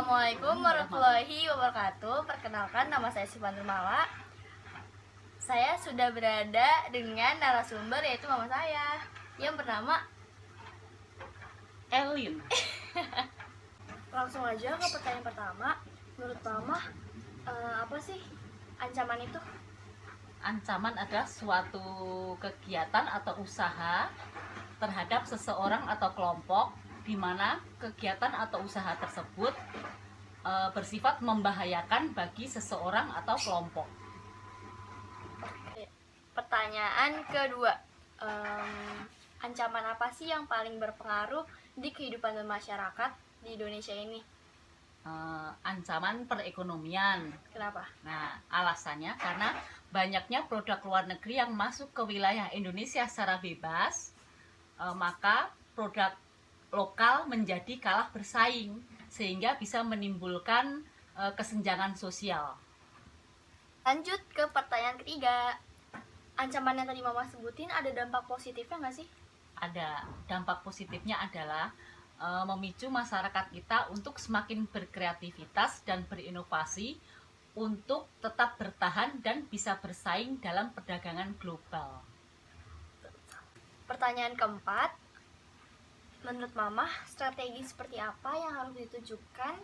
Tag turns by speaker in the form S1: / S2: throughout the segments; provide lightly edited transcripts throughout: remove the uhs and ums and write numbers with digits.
S1: Assalamualaikum warahmatullahi wabarakatuh. Perkenalkan, nama saya Sifan Rumala. Saya sudah berada dengan narasumber, yaitu mama saya yang bernama
S2: Elin.
S1: Langsung aja ke pertanyaan pertama. Menurut mama, apa sih ancaman itu?
S2: Ancaman adalah suatu kegiatan atau usaha terhadap seseorang atau kelompok di mana kegiatan atau usaha tersebut bersifat membahayakan bagi seseorang atau kelompok.
S1: Pertanyaan kedua, ancaman apa sih yang paling berpengaruh di kehidupan masyarakat di Indonesia ini?
S2: Ancaman perekonomian.
S1: Kenapa?
S2: Nah, alasannya karena banyaknya produk luar negeri yang masuk ke wilayah Indonesia secara bebas, maka produk lokal menjadi kalah bersaing sehingga bisa menimbulkan kesenjangan sosial.
S1: Lanjut ke pertanyaan ketiga. Ancaman yang tadi mama sebutin ada dampak positifnya nggak sih?
S2: Ada. Dampak positifnya adalah memicu masyarakat kita untuk semakin berkreativitas dan berinovasi untuk tetap bertahan dan bisa bersaing dalam perdagangan global.
S1: Pertanyaan keempat, menurut mama strategi seperti apa yang harus ditujukan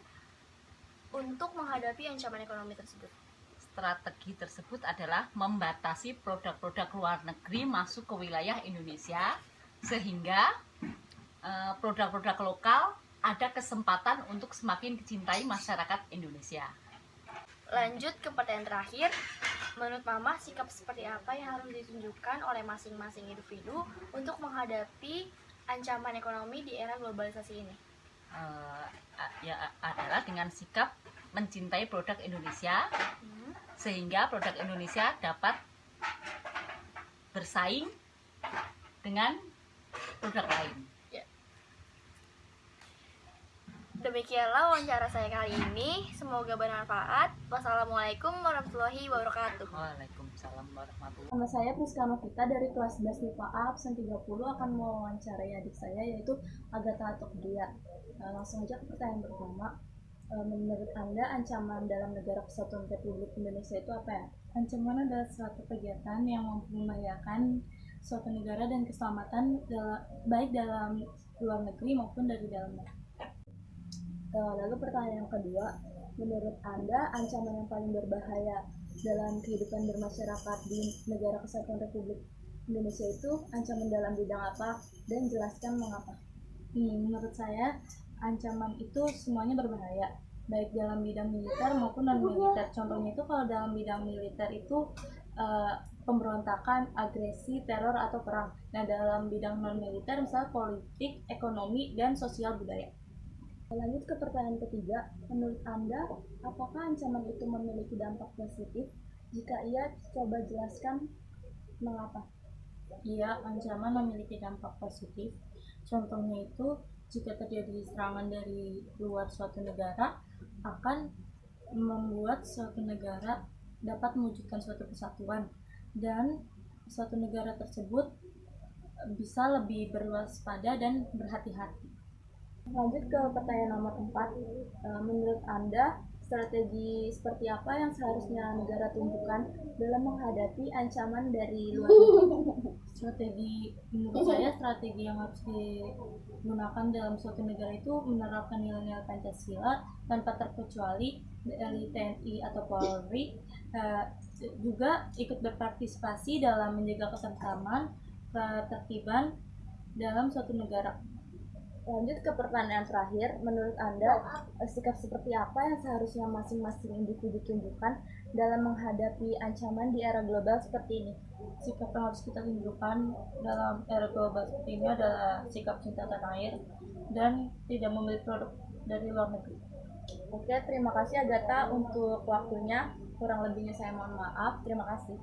S1: untuk menghadapi ancaman ekonomi tersebut?
S2: Strategi tersebut adalah membatasi produk-produk luar negeri masuk ke wilayah Indonesia sehingga produk-produk lokal ada kesempatan untuk semakin dicintai masyarakat Indonesia.
S1: Lanjut ke pertanyaan terakhir, menurut mama sikap seperti apa yang harus ditunjukkan oleh masing-masing individu untuk menghadapi ancaman ekonomi di era globalisasi ini?
S2: Adalah dengan sikap mencintai produk Indonesia sehingga produk Indonesia dapat bersaing dengan produk lain.
S1: Demikianlah wawancara saya kali ini. Semoga bermanfaat. Wassalamualaikum warahmatullahi wabarakatuh.
S2: Waalaikumsalam warahmatullahi wabarakatuh.
S3: Nama saya Priska Novita dari kelas 11 MIPA A absen 30 akan mewawancarai adik saya yaitu Agatha Tokdia. Langsung aja ke pertanyaan pertama. Menurut Anda ancaman dalam negara kesatuan Republik Indonesia itu apa ya? Ancaman adalah suatu kegiatan yang membahayakan suatu negara dan keselamatan baik dalam luar negeri maupun dari dalamnya. Lalu pertanyaan yang kedua, menurut Anda ancaman yang paling berbahaya dalam kehidupan bermasyarakat di negara kesatuan Republik Indonesia itu ancaman dalam bidang apa dan jelaskan mengapa? Menurut saya ancaman itu semuanya berbahaya, baik dalam bidang militer maupun non militer. Contohnya itu kalau dalam bidang militer itu pemberontakan, agresi, teror atau perang. Nah, dalam bidang non militer misalnya politik, ekonomi dan sosial budaya. Lanjut ke pertanyaan ketiga, menurut Anda, apakah ancaman itu memiliki dampak positif? Jika iya, coba jelaskan mengapa. Iya, ancaman memiliki dampak positif. Contohnya itu, jika terjadi serangan dari luar suatu negara, akan membuat suatu negara dapat mewujudkan suatu kesatuan, dan suatu negara tersebut bisa lebih berwaspada dan berhati-hati. Lanjut ke pertanyaan nomor 4. Menurut Anda, strategi seperti apa yang seharusnya negara tunjukkan dalam menghadapi ancaman dari luar negeri? Menurut saya strategi yang harus digunakan dalam suatu negara itu menerapkan nilai-nilai Pancasila tanpa terkecuali dari TNI atau Polri, juga ikut berpartisipasi dalam menjaga ketentraman, ketertiban dalam suatu negara. Lanjut ke pertanyaan terakhir, menurut Anda sikap seperti apa yang seharusnya masing-masing individu tunjukkan dalam menghadapi ancaman di era global seperti ini? Sikap yang harus kita tunjukkan dalam era global seperti ini adalah sikap cinta tanah air dan tidak membeli produk dari luar negeri. Oke, terima kasih Agatha untuk waktunya. Kurang lebihnya saya mohon maaf. Terima kasih.